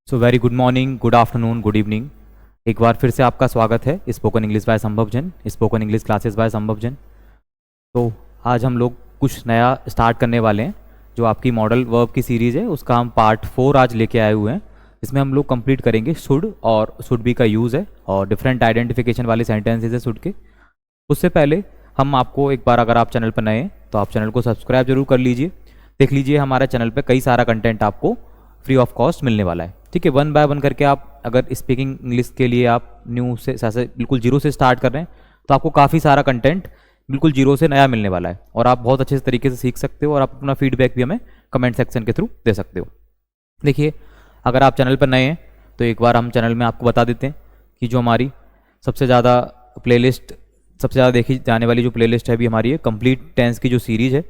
So very good morning, good afternoon, good evening. एक बार फिर से आपका स्वागत है स्पोकन इंग्लिश बाय संभव Jain, spoken English classes bye संभव जैन। तो आज हम लोग कुछ नया स्टार्ट करने वाले हैं। जो आपकी मॉडल वर्ब की सीरीज़ है उसका हम पार्ट 4 आज लेके आए हुए हैं। इसमें हम लोग कंप्लीट करेंगे शुड और शुड बी का यूज़ है और डिफरेंट आइडेंटिफिकेशन वाले सेंटेंसेज है शुड के। उससे पहले हम आपको एक बार, अगर आप चैनल पर नए हैं तो आप चैनल को सब्सक्राइब जरूर कर लीजिए। देख लीजिए हमारे चैनल पर कई सारा कंटेंट आपको फ्री ऑफ कॉस्ट मिलने वाला है। ठीक है, 1 बाय 1 करके आप अगर स्पीकिंग इंग्लिश के लिए आप न्यू से बिल्कुल जीरो से स्टार्ट कर रहे हैं तो आपको काफ़ी सारा कंटेंट बिल्कुल जीरो से नया मिलने वाला है और आप बहुत अच्छे तरीके से सीख सकते हो और आप अपना फीडबैक भी हमें कमेंट सेक्शन के थ्रू दे सकते हो। देखिए, अगर आप चैनल पर नए हैं तो एक बार हम चैनल में आपको बता देते हैं कि जो हमारी सबसे ज़्यादा प्लेलिस्ट, सबसे ज़्यादा देखी जाने वाली जो प्लेलिस्ट है अभी हमारी है कंप्लीट टेंस की जो सीरीज़ है।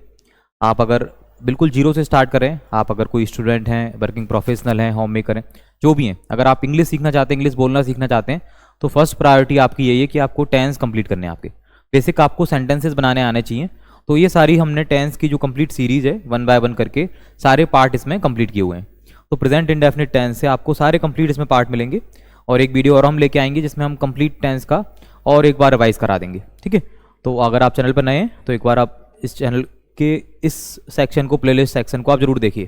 आप अगर बिल्कुल जीरो से स्टार्ट करें, आप अगर कोई स्टूडेंट हैं, वर्किंग प्रोफेशनल हैं, होम मेकर हैं, जो भी हैं, अगर आप इंग्लिश सीखना चाहते हैं, इंग्लिश बोलना सीखना चाहते हैं तो फर्स्ट प्रायोरिटी आपकी यही है कि आपको टेंस कंप्लीट करने हैं। आपके बेसिक आपको सेंटेंसेस बनाने आने चाहिए। तो ये सारी हमने टेंस की जो कंप्लीट सीरीज़ है 1 बाय 1 करके सारे पार्ट इसमें कंप्लीट किए हुए हैं। तो प्रेजेंट इंडेफिनिट टेंस से आपको सारे कंप्लीट इसमें पार्ट मिलेंगे और एक वीडियो और हम लेके आएंगे जिसमें हम कंप्लीट टेंस का और एक बार रिवाइज करा देंगे। ठीक है, तो अगर आप चैनल पर नए हैं तो एक बार आप इस चैनल के इस सेक्शन को, प्लेलिस्ट सेक्शन को आप जरूर देखिए।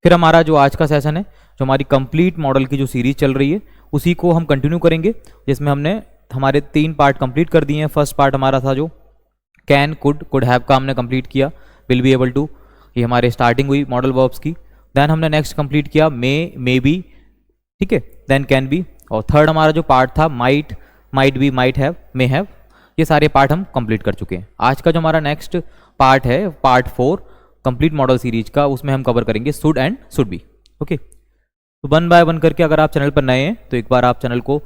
फिर हमारा जो आज का सेशन है, जो हमारी कंप्लीट मॉडल की जो सीरीज चल रही है उसी को हम कंटिन्यू करेंगे, जिसमें हमने हमारे 3 पार्ट कंप्लीट कर दिए हैं। फर्स्ट पार्ट हमारा था जो कैन, कुड हैव का हमने कंप्लीट किया। विल बी एबल टू, ये हमारे स्टार्टिंग हुई मॉडल वर्ब्स की। देन हमने नेक्स्ट कंप्लीट किया मे बी, ठीक है, देन कैन बी। और थर्ड हमारा जो पार्ट था might be, might have, may have, ये सारे पार्ट हम कंप्लीट कर चुके हैं। आज का जो हमारा नेक्स्ट पार्ट है, पार्ट 4 कंप्लीट मॉडल सीरीज का, उसमें हम कवर करेंगे should and should B. Okay, तो 1 बाय 1 करके अगर आप चैनल पर नए हैं तो एक बार आप चैनल को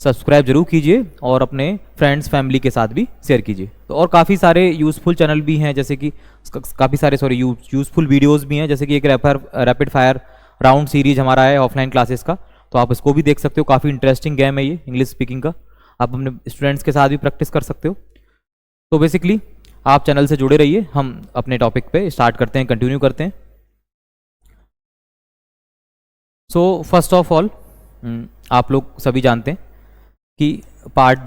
सब्सक्राइब जरूर कीजिए और अपने फ्रेंड्स फैमिली के साथ भी शेयर कीजिए। तो और काफ़ी सारे यूज़फुल चैनल भी हैं, जैसे कि काफ़ी सारे यूज़फुल वीडियोज़ भी हैं, जैसे कि एक रैपिड फायर राउंड सीरीज हमारा है ऑफलाइन क्लासेस का, तो आप इसको भी देख सकते हो। काफ़ी इंटरेस्टिंग गेम है ये इंग्लिश स्पीकिंग का, आप अपने स्टूडेंट्स के साथ भी प्रैक्टिस कर सकते हो। तो बेसिकली आप चैनल से जुड़े रहिए। हम अपने टॉपिक पे स्टार्ट करते हैं, कंटिन्यू करते हैं। सो फर्स्ट ऑफ ऑल, आप लोग सभी जानते हैं कि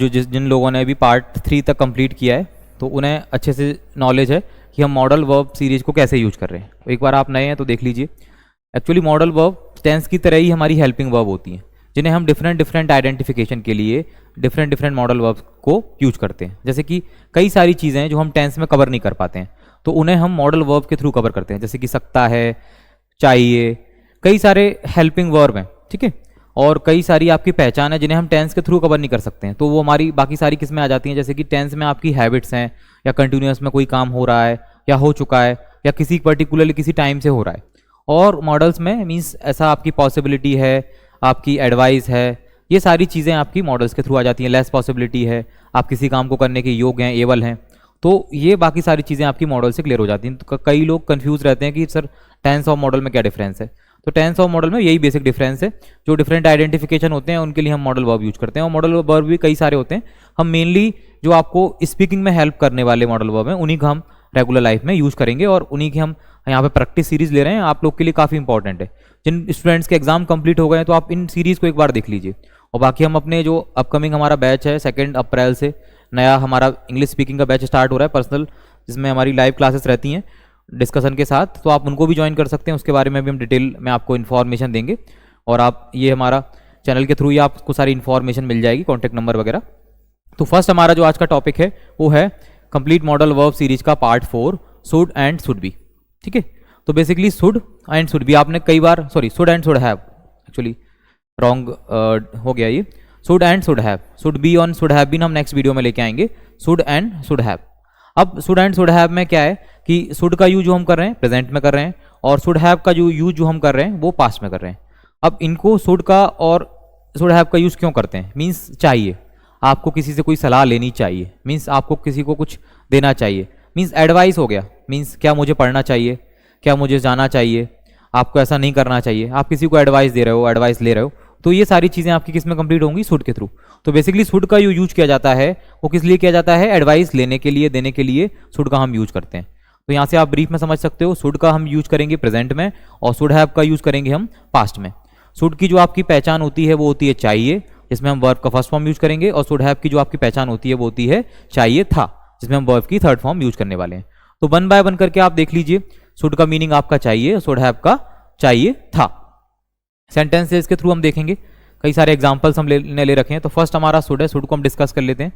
जिन लोगों ने अभी पार्ट 3 तक कंप्लीट किया है तो उन्हें अच्छे से नॉलेज है कि हम मॉडल वर्ब सीरीज को कैसे यूज कर रहे हैं। एक बार आप नए हैं तो देख लीजिए। एक्चुअली मॉडल वर्ब टेंस की तरह ही हमारी हेल्पिंग वर्ब होती हैं, जिन्हें हम डिफरेंट आइडेंटिफिकेशन के लिए डिफरेंट मॉडल वर्ब्स को यूज करते हैं। जैसे कि कई सारी चीज़ें हैं जो हम टेंस में कवर नहीं कर पाते हैं तो उन्हें हम मॉडल वर्ब के थ्रू कवर करते हैं, जैसे कि सकता है, चाहिए, कई सारे हेल्पिंग वर्ब हैं। ठीक है, और कई सारी आपकी पहचान है जिन्हें हम टेंस के थ्रू कवर नहीं कर सकते हैं, तो वो हमारी बाकी सारी किस में आ जाती हैं। जैसे कि टेंस में आपकी हैबिट्स हैं, या कंटिन्यूस में कोई काम हो रहा है या हो चुका है या किसी पर्टिकुलरली किसी टाइम से हो रहा है। और मॉडल्स में मीन्स ऐसा आपकी पॉसिबिलिटी है, आपकी एडवाइस है, ये सारी चीज़ें आपकी मॉडल्स के थ्रू आ जाती हैं। लेस पॉसिबिलिटी है, आप किसी काम को करने के योग्य हैं, एबल हैं, तो ये बाकी सारी चीज़ें आपकी मॉडल से क्लियर हो जाती हैं। तो कई लोग कंफ्यूज रहते हैं कि सर टेंस और मॉडल में क्या डिफरेंस है। तो टेंस और मॉडल में यही बेसिक डिफरेंस है। जो डिफरेंट आइडेंटिफिकेशन होते हैं उनके लिए हम मॉडल वर्ब यूज करते हैं, और मॉडल वर्ब भी कई सारे होते हैं। हम मेनली जो आपको स्पीकिंग में हेल्प करने वाले मॉडल वर्ब हैं उन्हीं का हम रेगुलर लाइफ में यूज करेंगे और उन्हीं की हम यहाँ पे प्रैक्टिस सीरीज ले रहे हैं। आप लोग के लिए काफ़ी इंपॉर्टेंट है। जिन स्टूडेंट्स के एग्जाम कंप्लीट हो गए हैं तो आप इन सीरीज़ को एक बार देख लीजिए। और बाकी हम अपने जो अपकमिंग हमारा बैच है 2 अप्रैल से नया हमारा इंग्लिश स्पीकिंग का बैच स्टार्ट हो रहा है पर्सनल, जिसमें हमारी लाइव क्लासेस रहती हैं डिस्कशन के साथ, तो आप उनको भी ज्वाइन कर सकते हैं। उसके बारे में भी हम डिटेल में आपको इन्फॉर्मेशन देंगे और आप ये हमारा चैनल के थ्रू ही आपको सारी इन्फॉर्मेशन मिल जाएगी, कॉन्टैक्ट नंबर वगैरह। तो फर्स्ट हमारा जो आज का टॉपिक है वो है कंप्लीट मॉडल वर्ब सीरीज का part 4 should and should be. ठीक है, तो basically should and should be आपने कई बार, should and should have, actually wrong हो गया ये। Should and should have, should be और शुड हैव बीन हम नेक्स्ट वीडियो में लेके आएंगे। शुड एंड शुड हैव, अब शुड एंड शुड हैव में क्या है कि शुड का यूज जो हम कर रहे हैं प्रेजेंट में कर रहे हैं और शुड हैव का जो यूज जो हम कर रहे हैं वो पास्ट में कर रहे हैं। अब इनको शुड का और शुड हैव का यूज क्यों करते हैं? मीन्स चाहिए, आपको किसी से कोई सलाह लेनी चाहिए, मीन्स आपको किसी को कुछ देना चाहिए, मीन्स एडवाइस हो गया, मीन्स क्या मुझे पढ़ना चाहिए, क्या मुझे जाना चाहिए, आपको ऐसा नहीं करना चाहिए, आप किसी को एडवाइस दे रहे हो, एडवाइस ले रहे हो, तो ये सारी चीज़ें आपकी किस में कंप्लीट होंगी? शुड के थ्रू। तो बेसिकली शुड का जो यूज किया जाता है वो किस लिए किया जाता है? एडवाइस लेने के लिए, देने के लिए शुड का हम यूज करते हैं। तो यहाँ से आप ब्रीफ में समझ सकते हो, शुड का हम यूज करेंगे प्रेजेंट में और शुड हैव का यूज करेंगे हम पास्ट में। शुड की जो आपकी पहचान होती है वो होती है चाहिए, जिसमें हम वर्ब का फर्स्ट फॉर्म यूज करेंगे, और शुड हैव की जो आपकी पहचान होती है वो होती है चाहिए था, जिसमें हम वर्ब की थर्ड फॉर्म यूज करने वाले हैं। तो वन बाय वन करके आप देख लीजिए। शुड का मीनिंग आपका चाहिए, शुड हैव का चाहिए था। सेंटेंसेस के थ्रू हम देखेंगे, कई सारे एग्जांपल्स हम ले रखे हैं। तो फर्स्ट हमारा शुड है, शुड को हम डिस्कस कर लेते हैं।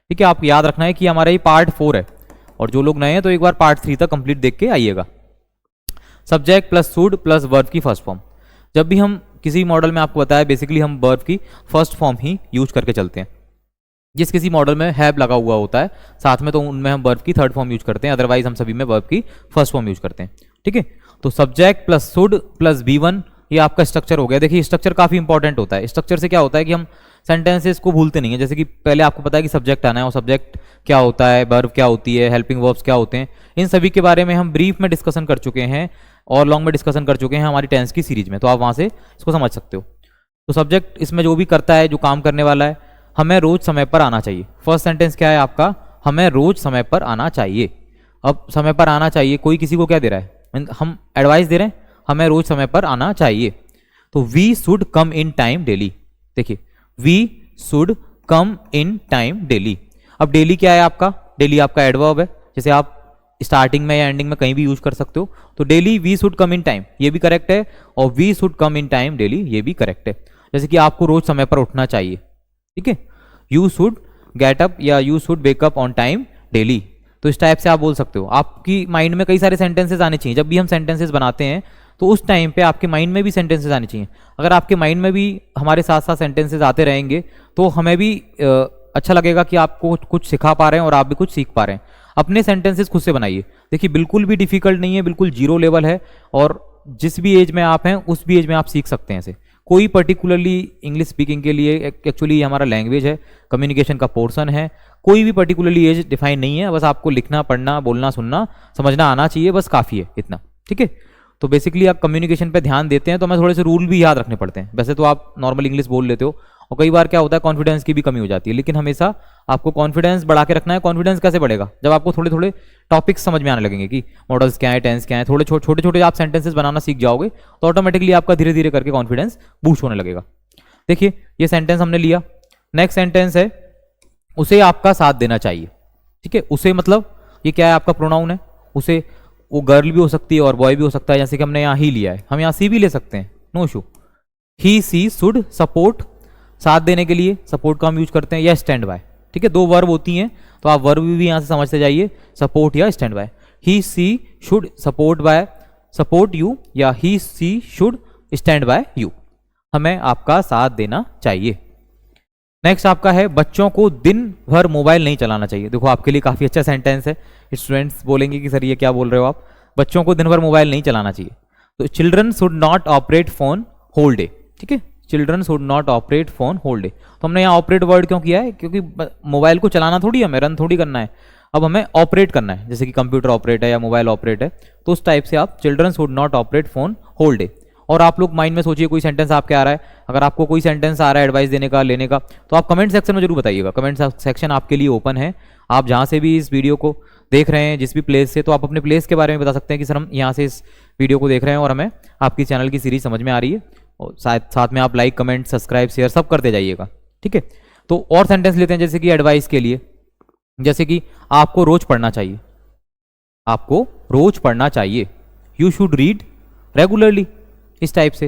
ठीक है, आप याद रखना है कि हमारा ये पार्ट 4 है, और जो लोग नए हैं तो एक बार पार्ट 3 तक कंप्लीट देख के आइएगा। Subject plus should plus verb की फर्स्ट फॉर्म। जब भी हम किसी मॉडल में आपको बताया बेसिकली हम वर्ब की फर्स्ट फॉर्म ही यूज करके चलते हैं। जिस किसी मॉडल में हैव लगा हुआ होता है साथ में तो उनमें हम वर्ब की थर्ड फॉर्म यूज करते हैं, अदरवाइज हम सभी में वर्ब की फर्स्ट फॉर्म यूज करते हैं। ठीक है, तो subject plus should plus B1 ये आपका स्ट्रक्चर हो गया। देखिए स्ट्रक्चर काफी इंपॉर्टेंट होता है। स्ट्रक्चर से क्या होता है कि हम सेंटेंसेस को भूलते नहीं है। जैसे कि पहले आपको पता है कि सब्जेक्ट आना है, और सब्जेक्ट क्या होता है, वर्ब क्या होती है, हेल्पिंग वर्ब्स क्या होते हैं, इन सभी के बारे में हम ब्रीफ में डिस्कशन कर चुके हैं और लॉन्ग में डिस्कशन कर चुके हैं हमारी टेंस की सीरीज में, तो आप वहां से इसको समझ सकते हो। तो सब्जेक्ट इसमें जो भी करता है, जो काम करने वाला है, हमें रोज समय पर आना चाहिए। फर्स्ट सेंटेंस क्या है आपका, हमें रोज समय पर आना चाहिए। अब समय पर आना चाहिए, कोई किसी को क्या दे रहा है, हम एडवाइस दे रहे हैं, हमें रोज समय पर आना चाहिए। तो we should come in time daily. देखिए we should come in time daily. अब डेली क्या है आपका, डेली आपका एडवर्ब है, जैसे आप स्टार्टिंग में या एंडिंग में कहीं भी यूज कर सकते हो। तो daily we should come in time ये भी करेक्ट है, और we should come in time daily ये भी करेक्ट है। जैसे कि आपको रोज समय पर उठना चाहिए। ठीक है, यू शुड गेट अप या you should wake up on time daily. तो इस टाइप से आप बोल सकते हो। आपकी माइंड में कई सारे सेंटेंसेस आने चाहिए। जब भी हम सेंटेंसेस बनाते हैं तो उस टाइम पे आपके माइंड में भी सेंटेंसेस आने चाहिए। अगर आपके माइंड में भी हमारे साथ साथ सेंटेंसेस आते रहेंगे तो हमें भी अच्छा लगेगा कि आपको कुछ सिखा पा रहे हैं और आप भी कुछ सीख पा रहे हैं। अपने सेंटेंसेस खुद से बनाइए। देखिए बिल्कुल भी डिफिकल्ट नहीं है, बिल्कुल जीरो लेवल है, और जिस भी एज में आप हैं उस भी एज में आप सीख सकते हैं इसे। कोई पर्टिकुलरली इंग्लिश स्पीकिंग के लिए, एक्चुअली हमारा लैंग्वेज है, कम्युनिकेशन का पोर्शन है, कोई भी पर्टिकुलरली एज डिफाइन नहीं है। बस आपको लिखना, पढ़ना, बोलना, सुनना, समझना आना चाहिए, बस काफ़ी है इतना। ठीक है, तो बेसिकली आप कम्युनिकेशन पे ध्यान देते हैं तो हमें थोड़े से रूल भी याद रखने पड़ते हैं। वैसे तो आप नॉर्मल इंग्लिश बोल लेते हो, और कई बार क्या होता है कॉन्फिडेंस की भी कमी हो जाती है, लेकिन हमेशा आपको कॉन्फिडेंस बढ़ा के रखना है। कॉन्फिडेंस कैसे बढ़ेगा, जब आपको थोड़े थोड़े टॉपिक्स समझ में आने लगेंगे कि मॉडल्स क्या है, टेंस क्या है, थोड़े छोटे छोटे आप सेंटेंसेस बनाना सीख जाओगे तो ऑटोमेटिकली आपका धीरे धीरे करके कॉन्फिडेंस बूस्ट होने लगेगा। देखिए ये सेंटेंस हमने लिया। नेक्स्ट सेंटेंस है उसे आपका साथ देना चाहिए। ठीक है, उसे मतलब ये क्या है, आपका प्रोनाउन है। उसे वो गर्ल भी हो सकती है और बॉय भी हो सकता है, जैसे कि हमने यहाँ ही लिया है, हम यहाँ सी भी ले सकते हैं, no issue. He she should support, साथ देने के लिए सपोर्ट का हम यूज करते हैं, या स्टैंड बाय। ठीक है, दो वर्ब होती हैं तो आप वर्ब भी यहाँ से समझते जाइए, सपोर्ट या stand by. He she should support by, support you, या he she should stand by you, हमें आपका साथ देना चाहिए। नेक्स्ट आपका है बच्चों को दिन भर मोबाइल नहीं चलाना चाहिए। देखो आपके लिए काफी अच्छा सेंटेंस है। स्टूडेंट्स बोलेंगे कि सर ये क्या बोल रहे हो आप, बच्चों को दिन भर मोबाइल नहीं चलाना चाहिए। तो children should not operate phone whole day. ठीक है, children should not operate phone whole day. तो हमने यहाँ ऑपरेट वर्ड क्यों किया है, क्योंकि मोबाइल को चलाना थोड़ी हमें, रन थोड़ी करना है, अब हमें ऑपरेट करना है, जैसे कि कंप्यूटर ऑपरेट है या मोबाइल ऑपरेट है, तो उस टाइप से आप children should not operate phone whole day. और आप लोग माइंड में सोचिए कोई सेंटेंस आपके आ रहा है, अगर आपको कोई सेंटेंस आ रहा है एडवाइस देने का, लेने का, तो आप कमेंट सेक्शन में जरूर बताइएगा। कमेंट सेक्शन आपके लिए ओपन है। आप जहाँ से भी इस वीडियो को देख रहे हैं, जिस भी प्लेस से, तो आप अपने प्लेस के बारे में बता सकते हैं कि सर हम यहाँ से इस वीडियो को देख रहे हैं और हमें आपकी चैनल की सीरीज समझ में आ रही है, और साथ में आप लाइक, कमेंट, सब्सक्राइब, शेयर सब करते जाइएगा। ठीक है, तो और सेंटेंस लेते हैं, जैसे कि एडवाइस के लिए, जैसे कि आपको रोज पढ़ना चाहिए, आपको रोज पढ़ना चाहिए, यू शुड रीड रेगुलरली, इस टाइप से।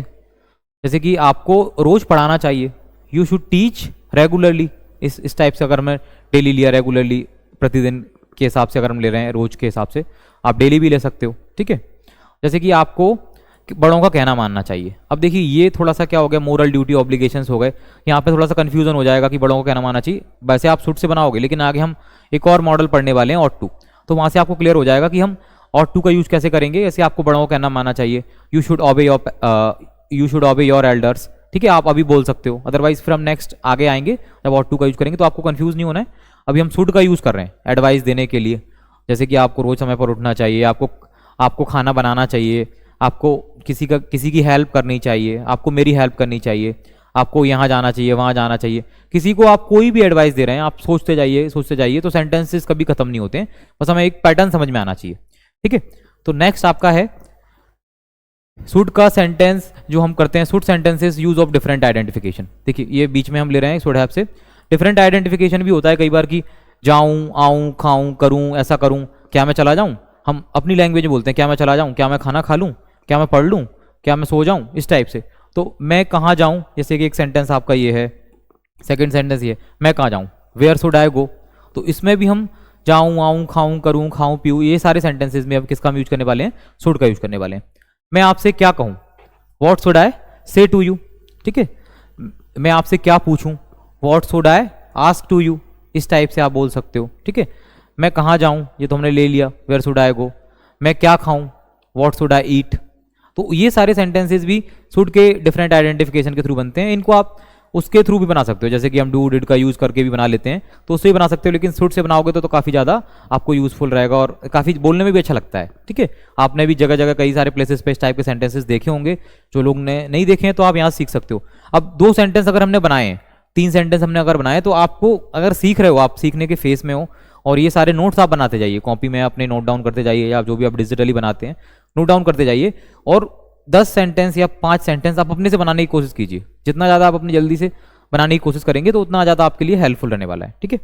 जैसे कि आपको रोज पढ़ाना चाहिए, यू शुड टीच रेगुलरली, इस टाइप से। अगर मैं डेली लिया, रेगुलरली प्रतिदिन के हिसाब से अगर हम ले रहे हैं, रोज के हिसाब से आप डेली भी ले सकते हो। ठीक है, जैसे कि आपको बड़ों का कहना मानना चाहिए। अब देखिए ये थोड़ा सा क्या हो गया, मोरल ड्यूटी ऑब्लिगेशंस हो गए, यहाँ पे थोड़ा सा कंफ्यूजन हो जाएगा कि बड़ों को कहना मानना चाहिए। वैसे आप शुड से बनाओगे, लेकिन आगे हम एक और मॉडल पढ़ने वाले हैं, ought to, तो वहाँ से आपको क्लियर हो जाएगा कि हम ought to का यूज कैसे करेंगे। ऐसे आपको बड़ों को कहना मानना चाहिए, you should obey your elders. ठीक है, आप अभी बोल सकते हो, अदरवाइज फिर हम नेक्स्ट आगे आएंगे जब ought to का यूज करेंगे, तो आपको कंफ्यूज नहीं होना है। अभी हम शुड का यूज कर रहे हैं एडवाइस देने के लिए, जैसे कि आपको रोज समय पर उठना चाहिए, आपको खाना बनाना चाहिए, आपको किसी की हेल्प करनी चाहिए, आपको मेरी हेल्प करनी चाहिए, आपको यहाँ जाना चाहिए, वहाँ जाना चाहिए। किसी को आप कोई भी एडवाइस दे रहे हैं, आप सोचते जाइए, तो सेंटेंसेस कभी खत्म नहीं होते हैं, बस हमें एक पैटर्न समझ में आना चाहिए। ठीक है, तो नेक्स्ट आपका है शुड का सेंटेंस जो हम करते हैं, should sentences use of different identification. देखिए ये बीच में हम ले रहे हैं शुड हैव से। डिफरेंट आइडेंटिफिकेशन भी होता है कई बार कि जाऊं, आऊं, खाऊं, करूं, ऐसा करूं, क्या मैं चला जाऊं, हम अपनी लैंग्वेज में बोलते हैं क्या मैं चला जाऊं, क्या मैं खाना खा लूं, क्या मैं पढ़ लूं, क्या मैं सो जाऊं, इस टाइप से। तो मैं कहाँ जाऊं, जैसे कि एक सेंटेंस आपका ये है, सेकंड सेंटेंस ये मैं कहाँ जाऊं, वेयर शुड आई गो। तो इसमें भी हम जाऊं, आऊं, खाऊं, करूं, खाऊं, पीऊं, ये सारे सेंटेंसेस में अब किसका यूज करने वाले हैं, शुड का यूज करने वाले हैं। मैं आपसे क्या कहूं, व्हाट शुड आई से टू यू, ठीक है। मैं आपसे क्या पूछूं, what should I ask to you, इस टाइप से आप बोल सकते हो, ठीक है। मैं कहाँ जाऊं, ये तो हमने ले लिया, वेयर शुड आई गो। मैं क्या खाऊं, व्हाट शुड आई ईट। तो ये सारे सेंटेंसेस भी शुड के डिफरेंट आइडेंटिफिकेशन के थ्रू बनते हैं। इनको आप उसके थ्रू भी बना सकते हो, जैसे कि हम डू डिड का यूज करके भी बना लेते हैं, तो उससे भी बना सकते हो, लेकिन शुड से बनाओगे तो काफ़ी ज़्यादा आपको यूजफुल रहेगा और काफ़ी बोलने में भी अच्छा लगता है, ठीक है। आपने भी जगह जगह कई सारे प्लेसेस पे इस टाइप के सेंटेंसेस देखे होंगे, जो लोग ने नहीं देखे हैं तो आप यहाँ सीख सकते हो। अब 2 सेंटेंस अगर हमने बनाए हैं, 3 सेंटेंस हमने अगर बनाए, तो आपको अगर सीख रहे हो, आप सीखने के फेस में हो और ये सारे नोट्स आप बनाते जाइए, कॉपी में अपने नोट डाउन करते जाइए, या जो भी आप डिजिटली बनाते हैं नोट डाउन करते जाइए, और 10 सेंटेंस या 5 सेंटेंस आप अपने से बनाने की कोशिश कीजिए। जितना ज़्यादा आप अपनी जल्दी से बनाने की कोशिश करेंगे तो उतना ज़्यादा आपके लिए हेल्पफुल रहने वाला है, ठीक है।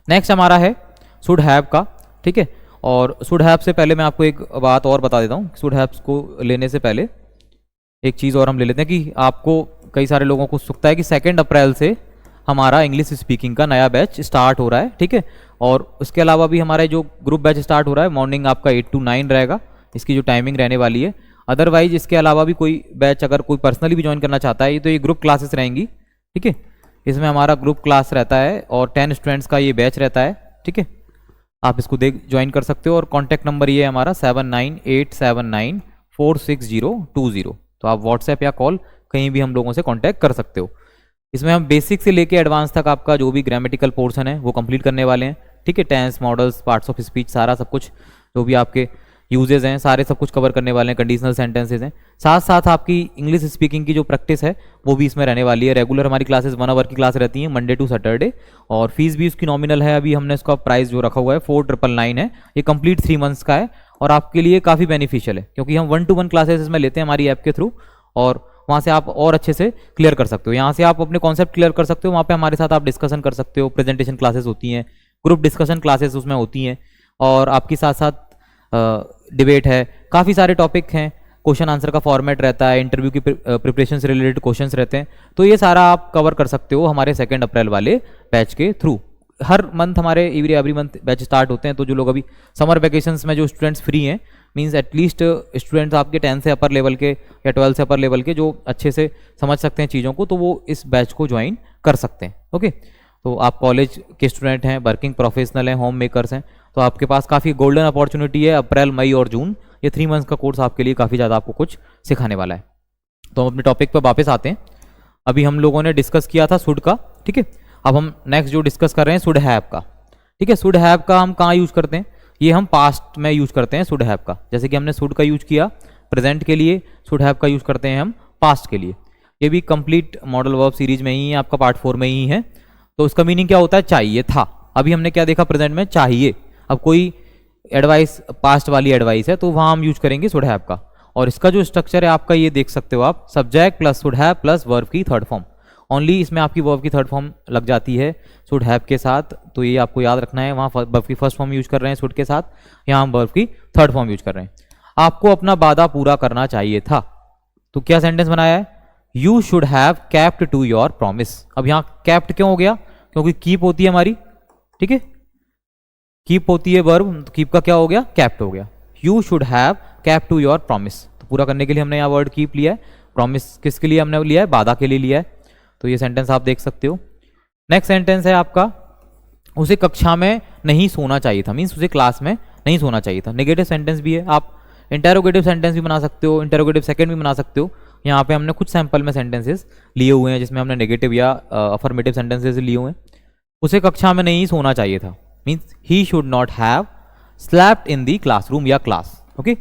नेक्स्ट हमारा है शुड हैव का, ठीक है। और शुड हैव से पहले मैं आपको एक बात और बता देता हूँ। शुड हैव को लेने से पहले एक चीज़ और हम ले लेते हैं कि आपको कई सारे लोगों को सुनता है कि 2 अप्रैल से हमारा इंग्लिश स्पीकिंग का नया बैच स्टार्ट हो रहा है, ठीक है। और उसके अलावा भी हमारा जो ग्रुप बैच स्टार्ट हो रहा है, मॉर्निंग आपका 8 to 9 रहेगा, इसकी जो टाइमिंग रहने वाली है। अदरवाइज इसके अलावा भी कोई बैच अगर कोई पर्सनली भी ज्वाइन करना चाहता है तो ये ग्रुप क्लासेस रहेंगी, ठीक है। इसमें हमारा ग्रुप क्लास रहता है और 10 स्टूडेंट्स का ये बैच रहता है, ठीक है। आप इसको देख ज्वाइन कर सकते हो। और कॉन्टैक्ट नंबर ये है हमारा 7987946020। तो आप व्हाट्सएप या कॉल कहीं भी हम लोगों से कॉन्टैक्ट कर सकते हो। इसमें हम बेसिक से लेके एडवांस तक आपका जो भी ग्रामेटिकल पोर्शन है वो कंप्लीट करने वाले हैं, ठीक है। Tense, modals, parts of speech, सारा सब कुछ जो भी आपके यूजेस हैं सारे सब कुछ कवर करने वाले हैं। कंडीशनल सेंटेंसेज हैं, साथ साथ आपकी इंग्लिश स्पीकिंग की जो प्रैक्टिस है वो भी इसमें रहने वाली है। रेगुलर हमारी क्लासेस 1 आवर की क्लास रहती हैं मंडे टू सैटरडे, और फीस भी उसकी नॉमिनल है। अभी हमने उसका प्राइस जो रखा हुआ है 4999 है। ये कंप्लीट 3 मंथ्स का है और आपके लिए काफ़ी बेनिफिशियल है, क्योंकि हम 1-to-1 क्लासेस इसमें लेते हैं हमारी ऐप के थ्रू, और वहाँ से आप और अच्छे से क्लियर कर सकते हो। यहाँ से आप अपने कॉन्सेप्ट क्लियर कर सकते हो, वहाँ पे हमारे साथ आप डिस्कशन कर सकते हो। प्रेजेंटेशन क्लासेस होती हैं, ग्रुप डिस्कशन क्लासेस उसमें होती हैं, और आपके साथ साथ डिबेट है, काफ़ी सारे टॉपिक हैं, क्वेश्चन आंसर का फॉर्मेट रहता है, इंटरव्यू की प्रिपरेशन से रिलेटेड क्वेश्चंस रहते हैं। तो ये सारा आप कवर कर सकते हो हमारे 2 अप्रैल वाले बैच के थ्रू। हर मंथ हमारे एवरी मंथ बैच स्टार्ट होते हैं। तो जो लोग अभी समर वैकेशंस में जो स्टूडेंट्स फ्री हैं, मींस एटलीस्ट स्टूडेंट्स आपके 10 से अपर लेवल के या 12 से अपर लेवल के जो अच्छे से समझ सकते हैं चीज़ों को, तो वो इस बैच को ज्वाइन कर सकते हैं, ओके। तो आप कॉलेज के स्टूडेंट हैं, वर्किंग प्रोफेशनल हैं, होम मेकर्स हैं, तो आपके पास काफ़ी गोल्डन अपॉर्चुनिटी है। अप्रैल, मई और जून ये 3 मंथ्स का कोर्स आपके लिए काफ़ी ज़्यादा आपको कुछ सिखाने वाला है। तो हम अपने टॉपिक पर वापस आते हैं। अभी हम लोगों ने डिस्कस किया था शुड का, ठीक है। अब हम नेक्स्ट जो डिस्कस कर रहे हैं शुड हैव का, ठीक है। शुड हैव का हम कहाँ यूज़ करते हैं, ये हम पास्ट में यूज़ करते हैं शुड हैव का। जैसे कि हमने शुड का यूज़ किया प्रेजेंट के लिए, शुड हैव का यूज़ करते हैं हम पास्ट के लिए। ये भी कंप्लीट मॉडल वर्ब सीरीज में ही है, आपका पार्ट 4 में ही है। तो उसका मीनिंग क्या होता है, चाहिए था। अभी हमने क्या देखा, प्रेजेंट में चाहिए। अब कोई एडवाइस पास्ट वाली एडवाइस है तो वहाँ हम यूज करेंगे शुड हैव का। और इसका जो स्ट्रक्चर है आपका ये देख सकते हो आप, subject plus should have plus verb की थर्ड फॉर्म। ओनली इसमें आपकी वर्ब की थर्ड फॉर्म लग जाती है शुड हैव के साथ, तो ये आपको याद रखना है। वहाँ वर्ब की फर्स्ट फॉर्म यूज कर रहे हैं शुड के साथ, यहाँ हम वर्ब की थर्ड फॉर्म यूज कर रहे हैं। आपको अपना वादा पूरा करना चाहिए था, तो क्या सेंटेंस बनाया है, you should have kept to your promise. अब यहाँ केप्ट क्यों हो गया, क्योंकि कीप होती है हमारी, ठीक है, कीप होती है वर्ब, तो कीप का क्या हो गया, केप्ट हो गया। You should have kept to your promise, तो पूरा करने के लिए हमने यहाँ वर्ड कीप लिया है। प्रॉमिस किसके लिए हमने लिया है, वादा के लिए लिया है। तो ये सेंटेंस आप देख सकते हो। नेक्स्ट सेंटेंस है आपका, उसे कक्षा में नहीं सोना चाहिए था, मीन्स उसे क्लास में नहीं सोना चाहिए था। नेगेटिव सेंटेंस भी है, आप इंटेरोगेटिव सेंटेंस भी बना सकते हो, इंटेरोगेटिव सेकंड भी बना सकते हो। यहाँ पे हमने कुछ सैंपल में सेंटेंसेस लिए हुए हैं जिसमें हमने नेगेटिव या अफर्मेटिव सेंटेंसेस लिए हुए हैं। उसे कक्षा में नहीं सोना चाहिए था, means he should not have slapped in the classroom या class, okay.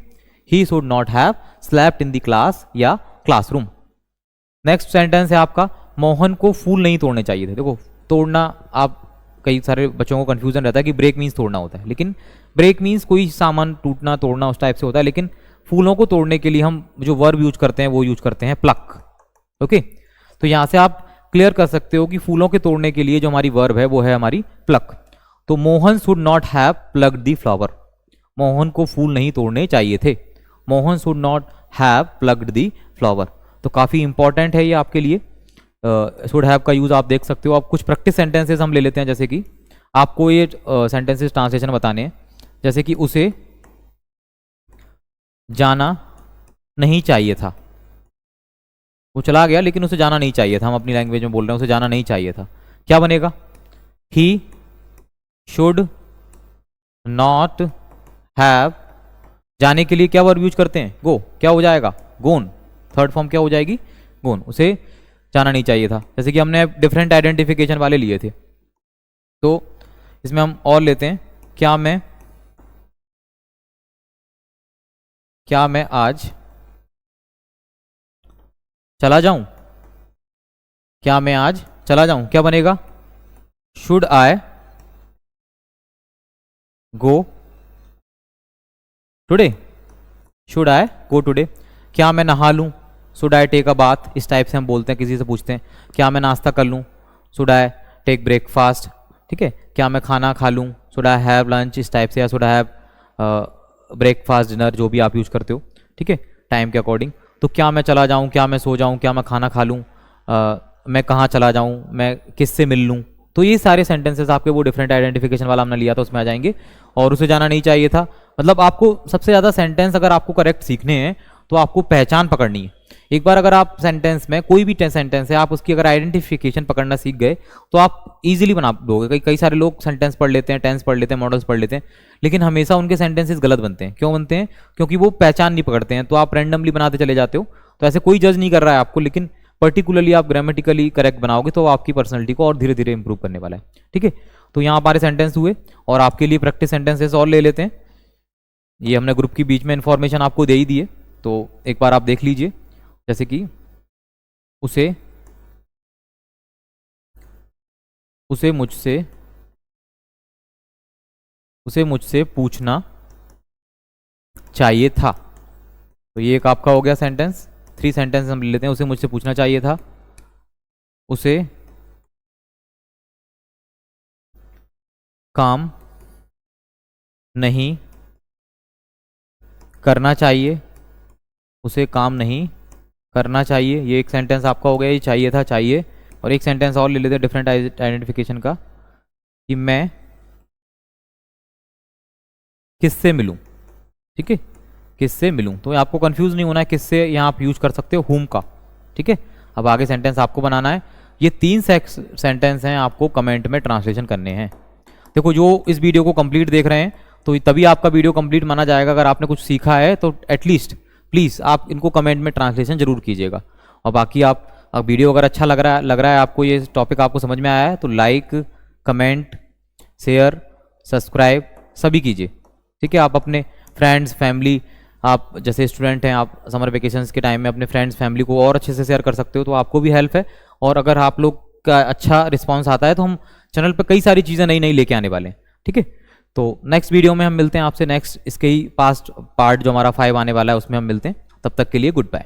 He should not have slapped in the class या क्लासरूम। नेक्स्ट सेंटेंस है आपका, मोहन को फूल नहीं तोड़ने चाहिए थे। देखो तोड़ना, आप कई सारे बच्चों को कंफ्यूजन रहता है कि ब्रेक मीन्स तोड़ना होता है, लेकिन ब्रेक मीन्स कोई सामान टूटना तोड़ना उस टाइप से होता है, लेकिन फूलों को तोड़ने के लिए हम जो वर्ब यूज करते हैं वो यूज करते हैं प्लक। ओके, तो यहाँ से आप क्लियर कर सकते हो कि फूलों के तोड़ने के लिए जो हमारी वर्ब है वो है हमारी प्लक। तो Mohan should not have plucked the flower, Mohan को फूल नहीं तोड़ने चाहिए थे। Mohan should not have plucked the flower, तो काफ़ी इंपॉर्टेंट है ये आपके लिए। शुड हैव का यूज़ आप देख सकते हो। आप कुछ प्रैक्टिस सेंटेंसेस हम ले लेते हैं, जैसे कि आपको ये सेंटेंसेस ट्रांसलेशन बताने हैं। जैसे कि उसे जाना नहीं चाहिए था, वो चला गया लेकिन उसे जाना नहीं चाहिए था। हम अपनी लैंग्वेज में बोल रहे हैं, उसे जाना नहीं चाहिए था। क्या बनेगा? ही शुड नॉट हैव, जाने के लिए क्या वर्ब यूज करते हैं? गो। क्या हो जाएगा? गोन। थर्ड फॉर्म क्या हो जाएगी? गोन। उसे जाना नहीं चाहिए था। जैसे कि हमने डिफरेंट आइडेंटिफिकेशन वाले लिए थे, तो इसमें हम और लेते हैं। क्या मैं आज चला जाऊं? क्या मैं आज चला जाऊं? क्या बनेगा? Should I go today? Should I go today? क्या मैं नहा लूं? Should I take a bath? इस टाइप से हम बोलते हैं, किसी से पूछते हैं क्या मैं नाश्ता कर लूं? Should I take breakfast? ठीक है। क्या मैं खाना खा लूं? Should I have lunch? इस टाइप से, या should I have breakfast, dinner, जो भी आप यूज करते हो, ठीक है, टाइम के अकॉर्डिंग। तो क्या मैं चला जाऊं, क्या मैं सो जाऊं, क्या मैं खाना खा लूं, मैं कहाँ चला जाऊं, मैं किससे मिल लूं, तो ये सारे सेंटेंसेस आपके वो डिफरेंट आइडेंटिफिकेशन वाला हमने लिया था उसमें आ जाएंगे। और उसे जाना नहीं चाहिए था, मतलब आपको सबसे ज़्यादा सेंटेंस अगर आपको करेक्ट सीखने हैं तो आपको पहचान पकड़नी है। एक बार अगर आप सेंटेंस में, कोई भी सेंटेंस है, आप उसकी अगर आइडेंटिफिकेशन पकड़ना सीख गए तो आप इजीली बना दोगे। कई सारे लोग सेंटेंस पढ़ लेते हैं, टेंस पढ़ लेते हैं, मॉडल्स पढ़ लेते हैं, लेकिन हमेशा उनके सेंटेंसेस गलत बनते हैं। क्यों बनते हैं? क्योंकि वो पहचान नहीं पकड़ते हैं, तो आप रैंडमली बनाते चले जाते हो। तो ऐसे कोई जज नहीं कर रहा है आपको, लेकिन पर्टिकुलरली आप ग्रामेटिकली करेक्ट बनाओगे तो आपकी पर्सनैलिटी को और धीरे धीरे इंप्रूव करने वाला है। ठीक है, तो यहाँ हमारे सेंटेंस हुए, और आपके लिए प्रैक्टिस सेंटेंसेस और ले लेते हैं। ये हमने ग्रुप के बीच में इंफॉर्मेशन आपको दे ही दी है, तो एक बार आप देख लीजिए। जैसे कि उसे मुझसे पूछना चाहिए था। तो ये एक आपका हो गया सेंटेंस। 3 सेंटेंस हम ले लेते हैं। उसे मुझसे पूछना चाहिए था, उसे काम नहीं करना चाहिए, उसे काम नहीं करना चाहिए, ये एक सेंटेंस आपका हो गया। ये चाहिए था, चाहिए। और एक सेंटेंस और ले लेते हैं डिफरेंट आइडेंटिफिकेशन का, कि मैं किससे मिलूं। ठीक है, किससे मिलूं, तो आपको कंफ्यूज नहीं होना है किससे, यहाँ आप यूज कर सकते हो हुम का। ठीक है, अब आगे सेंटेंस आपको बनाना है। ये 3 सेंटेंस हैं, आपको कमेंट में ट्रांसलेशन करने हैं। देखो, जो इस वीडियो को कंप्लीट देख रहे हैं तो तभी आपका वीडियो कंप्लीट माना जाएगा। अगर आपने कुछ सीखा है तो एटलीस्ट प्लीज़ आप इनको कमेंट में ट्रांसलेशन जरूर कीजिएगा। और बाकी आप वीडियो अगर अच्छा लग रहा है आपको, ये टॉपिक आपको समझ में आया है, तो लाइक, कमेंट, शेयर, सब्सक्राइब सभी कीजिए। ठीक है, आप अपने फ्रेंड्स, फैमिली, आप जैसे स्टूडेंट हैं, आप समर वेकेशंस के टाइम में अपने फ्रेंड्स, फैमिली को और अच्छे से शेयर कर सकते हो, तो आपको भी हेल्प है। और अगर आप लोग का अच्छा रिस्पांस आता है तो हम चैनल पर कई सारी चीज़ें नई नई लेके आने वाले हैं। ठीक है, तो नेक्स्ट वीडियो में हम मिलते हैं आपसे। नेक्स्ट इसके ही पास्ट पार्ट जो हमारा 5 आने वाला है उसमें हम मिलते हैं। तब तक के लिए गुड बाय।